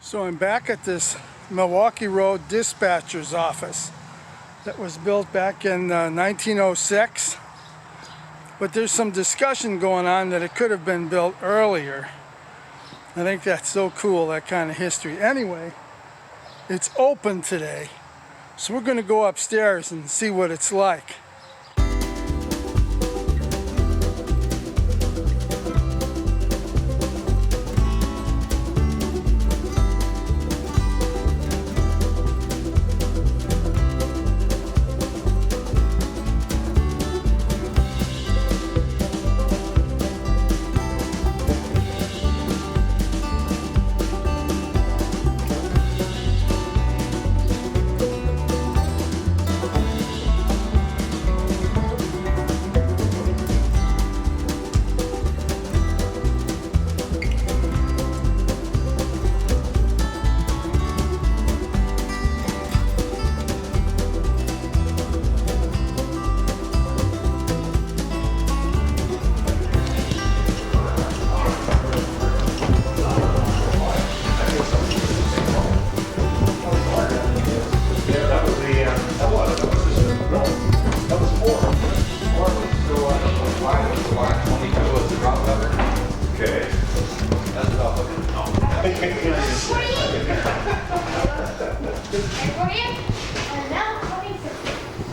So I'm back at this Milwaukee Road dispatcher's office that was built back in 1906. But there's some discussion going on that it could have been built earlier. I think that's so cool, that kind of history. Anyway, it's open today, so we're going to go upstairs and see what it's like.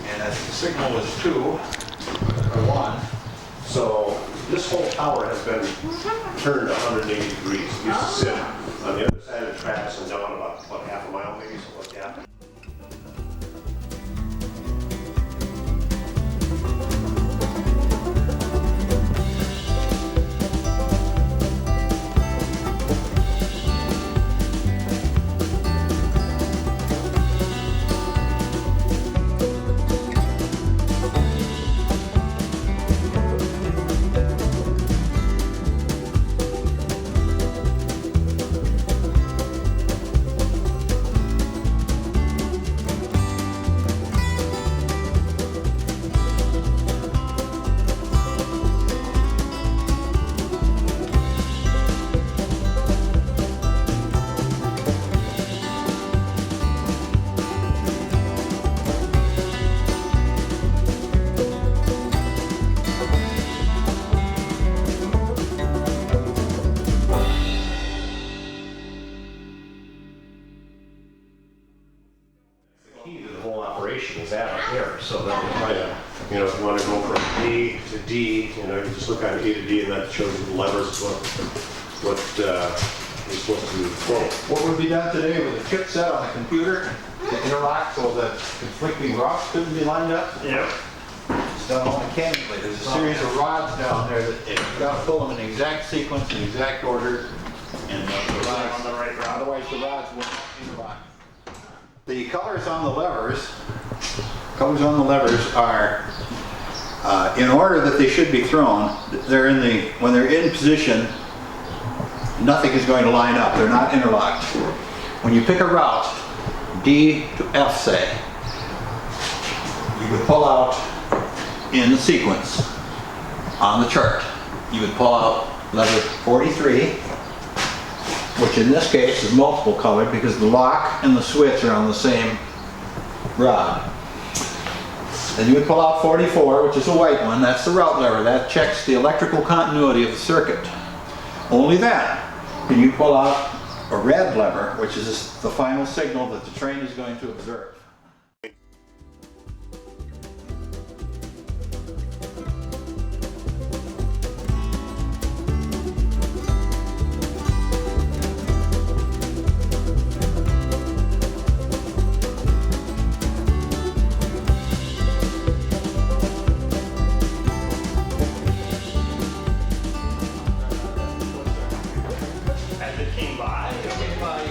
And the signal was 2 or 1. So this whole tower has been turned 180 degrees. It used to sit on the other side of the tracks and down about, what, half a mile maybe, something like that. Is that up here, so that would try to, you know, if you want to go from A to D, you know, you just look on A to D and that shows you the levers, what you're supposed to control. What would be done today with a chipset on the computer to interlock so that conflicting routes couldn't be lined up? Yep. It's done all mechanically. There's a series of rods down there that you've got to pull them in the exact sequence, in the exact order, and the rods, on the right route. otherwise the rods won't interlock. The colors on the levers are in order that they should be thrown. When they're in position, nothing is going to line up. They're not interlocked. When you pick a route, D to F say, you would pull out in the sequence on the chart. You would pull out lever 43, which in this case is multiple colored because the lock and the switch are on the same rod. Then you would pull out 44, which is a white one. That's the route lever. That checks the electrical continuity of the circuit. Only then can you pull out a red lever, which is the final signal that the train is going to observe.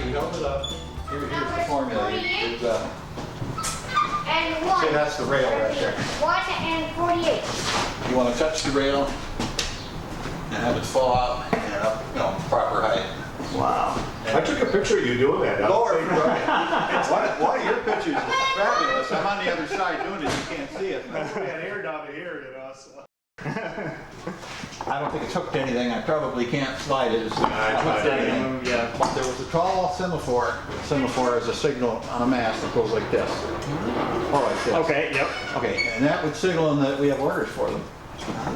You held it up. Here's the formula. See, that's the rail right there. 1 and 48. You want to touch the rail and have it fall out and up, you know, proper height. Wow. I took a picture of you doing that. Lord, one of your pictures is fabulous. I'm on the other side doing it. You can't see it. I had hair down to here, you know. So. I don't think it's hooked to anything. I probably can't slide it. It's not hooked to Yeah, anything. yeah. But there was a tall semaphore. The semaphore is a signal on a mast that goes like this. Or like this. Okay, yep. Okay, and that would signal them that we have orders for them.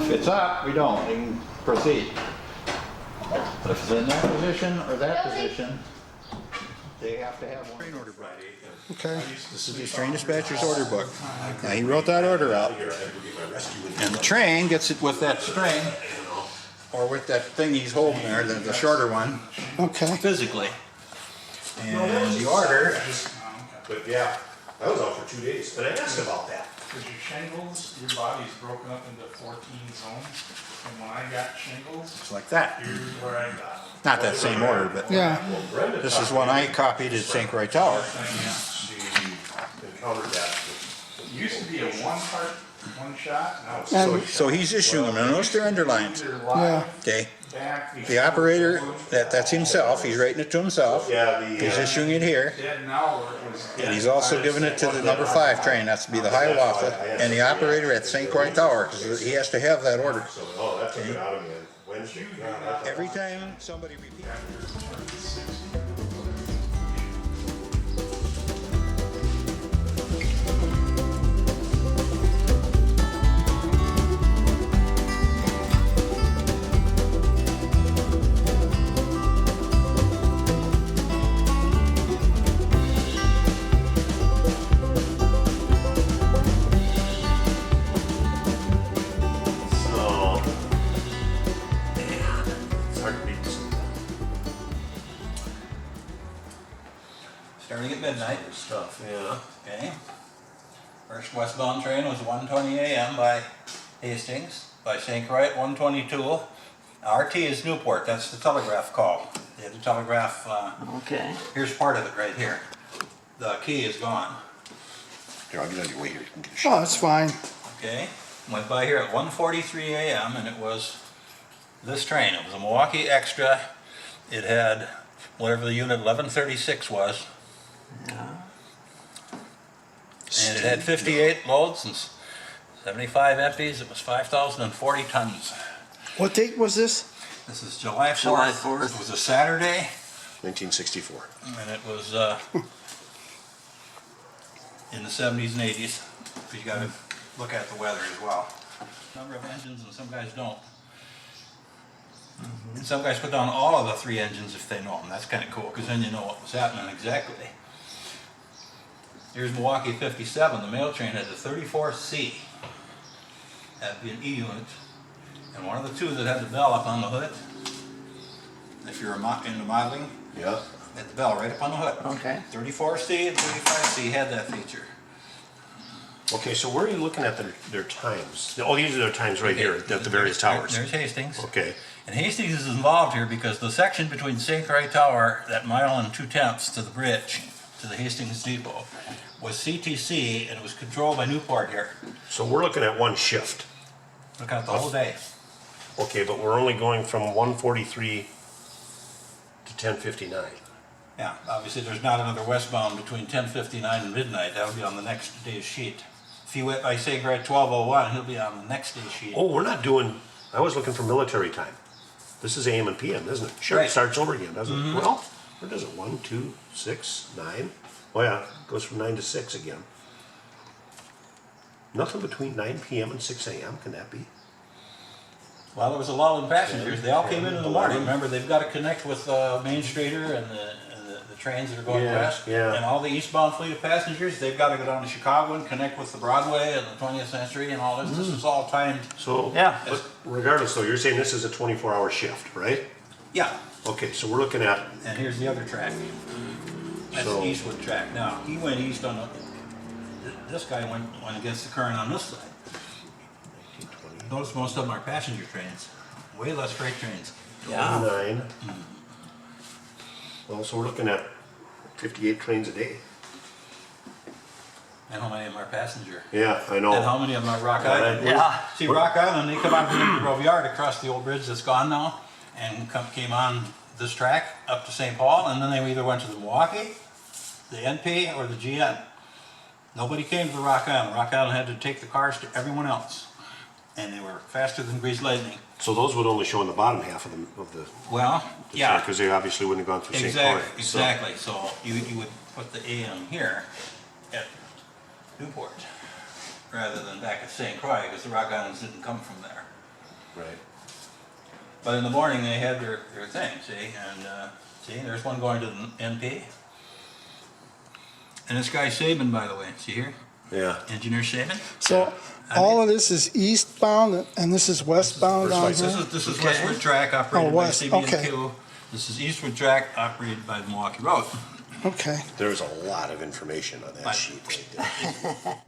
If it's up, we don't. We can proceed. But if it's in that position or that position, they have to have one. Train order book. Okay. This is the train dispatcher's order book. Now he wrote that order out. And the train gets it with that string, or with that thing he's holding there, the shorter one, Okay. physically. And the order, But yeah, I was out for 2 days, and I asked about that. Because your shingles, your body's broken up into 14 zones. And when I got shingles, it's like that. here's where I got them. Not that same order, but Yeah. Brenda this is one I copied at St. Croix Tower. She encountered that. It used to be a one shot, now it's And So he's issuing them. Now notice they're underlined. either yeah. live, Okay. back, The operator, that's himself. He's writing it to himself. Yeah, He's issuing it here. dead now, or it was And he's also giving it to the number 5 train, that's to be the Hiawatha, and the operator at St. Croix Tower, because he has to have that order. So, oh, that took it out of me on Wednesday. Every time somebody repeats. So, man, it's hard to beat this. Starting at midnight. Stuff, yeah. Okay. First westbound train was 1:20 a.m. by Hastings, by St. Croix at 1:22. RT is Newport, that's the telegraph call. They had the telegraph, Okay. here's part of it right here. The key is gone. Here, I'll get out of your way here. You can get a shot. Oh, that's fine. Okay, went by here at 1:43 a.m. and it was this train. It was a Milwaukee Extra. It had whatever the unit 1136 was. And it had 58 loads and 75 empties. It was 5,040 tons. What date was this? This is July 4th. July 4th. It was a Saturday 1964. and it was in the 70s and 80s. You got to look at the weather as well. Number of engines and some guys don't. And some guys put down all of the 3 engines if they know them. That's kind of cool because then you know what was happening exactly. Here's Milwaukee 57. The mail train had the 34C. That'd be an E unit. And one of the 2 that had the bell up on the hood. If you're into modeling, Yeah. had the bell right up on the hood. Okay. 34C and 35C had that feature. Okay, so where are you looking at their times? Oh, these are their times right here at the various towers. There's Hastings. Okay. And Hastings is involved here because the section between St. Croix Tower, that mile and 2/10 to the bridge, to the Hastings Depot, was CTC and it was controlled by Newport here. So we're looking at one shift. Look at the whole day. Okay, but we're only going from 1:43 to 10:59. Yeah, obviously there's not another westbound between 10:59 and midnight. That'll be on the next day's sheet. If he went by St. Croix 12:01, he'll be on the next day's sheet. Oh, we're not doing, I was looking for military time. This is AM and PM, isn't it? Sure, Right. it starts over again, doesn't it? Well, where does it? 1, 2, 6, 9. Oh yeah, it goes from 9 to 6 again. Nothing between 9 PM and 6 AM, can that be? Well, there was a lull in passengers. They all came in the morning. Remember, they've got to connect with Main Streeter and the trains that are going Yeah, west. yeah. And all the eastbound fleet of passengers, they've got to go down to Chicago and connect with the Broadway and the 20th Century and all this. This is all timed. So, Yeah. but regardless though, you're saying this is a 24-hour shift, right? Yeah. Okay, so we're looking at, And here's the other track. That's So- the eastward track. Now, he went east on this guy went against the current on this side. 1920, Notice most of them are passenger trains. Way less freight trains. Yeah. 29. Well, so we're looking at 58 trains a day. And how many of them are passenger? Yeah, I know. And how many of them are Rock Island? Yeah. See, Rock Island, they come on to the Grove Yard across the old bridge that's gone now, and came on this track up to St. Paul, and then they either went to the Milwaukee, the NP, or the GN. Nobody came to the Rock Island. Rock Island had to take the cars to everyone else. and they were faster than greased lightning. So those would only show in the bottom half of the Well, yeah. because they obviously wouldn't have gone through St. Croix. Exactly. So you would put the A on here at Newport rather than back at St. Croix because the Rock Islands didn't come from there. Right. But in the morning they had their thing, see, and see, there's one going to the NP. And this guy Saban, by the way, see here? Yeah. Engineer Saban. So all of this is eastbound and this is westbound on First here? This is Westward Track operated by west, CB&Q. okay. This is Eastward Track operated by the Milwaukee Road. Okay. There's a lot of information on that Right. sheet right there.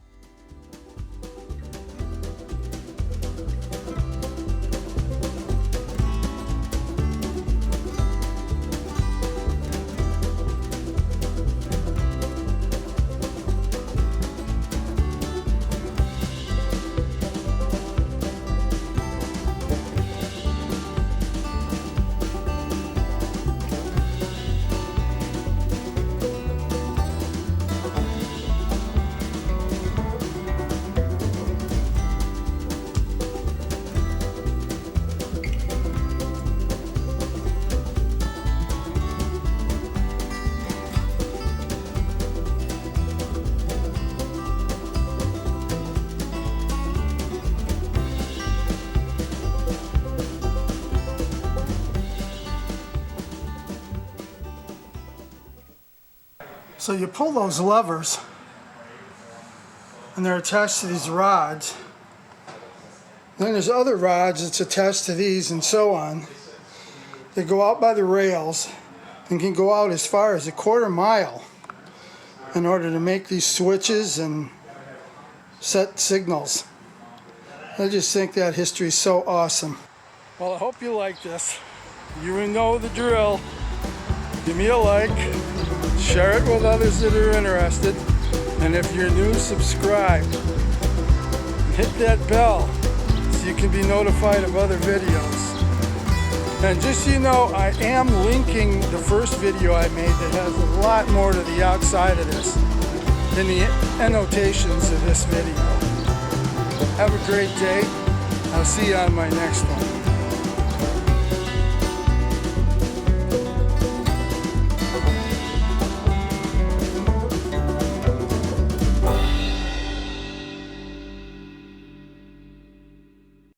So you pull those levers and they're attached to these rods. Then there's other rods that's attached to these and so on. They go out by the rails and can go out as far as a quarter mile in order to make these switches and set signals. I just think that history is so awesome. Well, I hope you like this. You know the drill. Give me a like. Share it with others that are interested. And if you're new, subscribe. And hit that bell so you can be notified of other videos. And just so you know, I am linking the first video I made that has a lot more to the outside of this than the annotations of this video. Have a great day. I'll see you on my next one.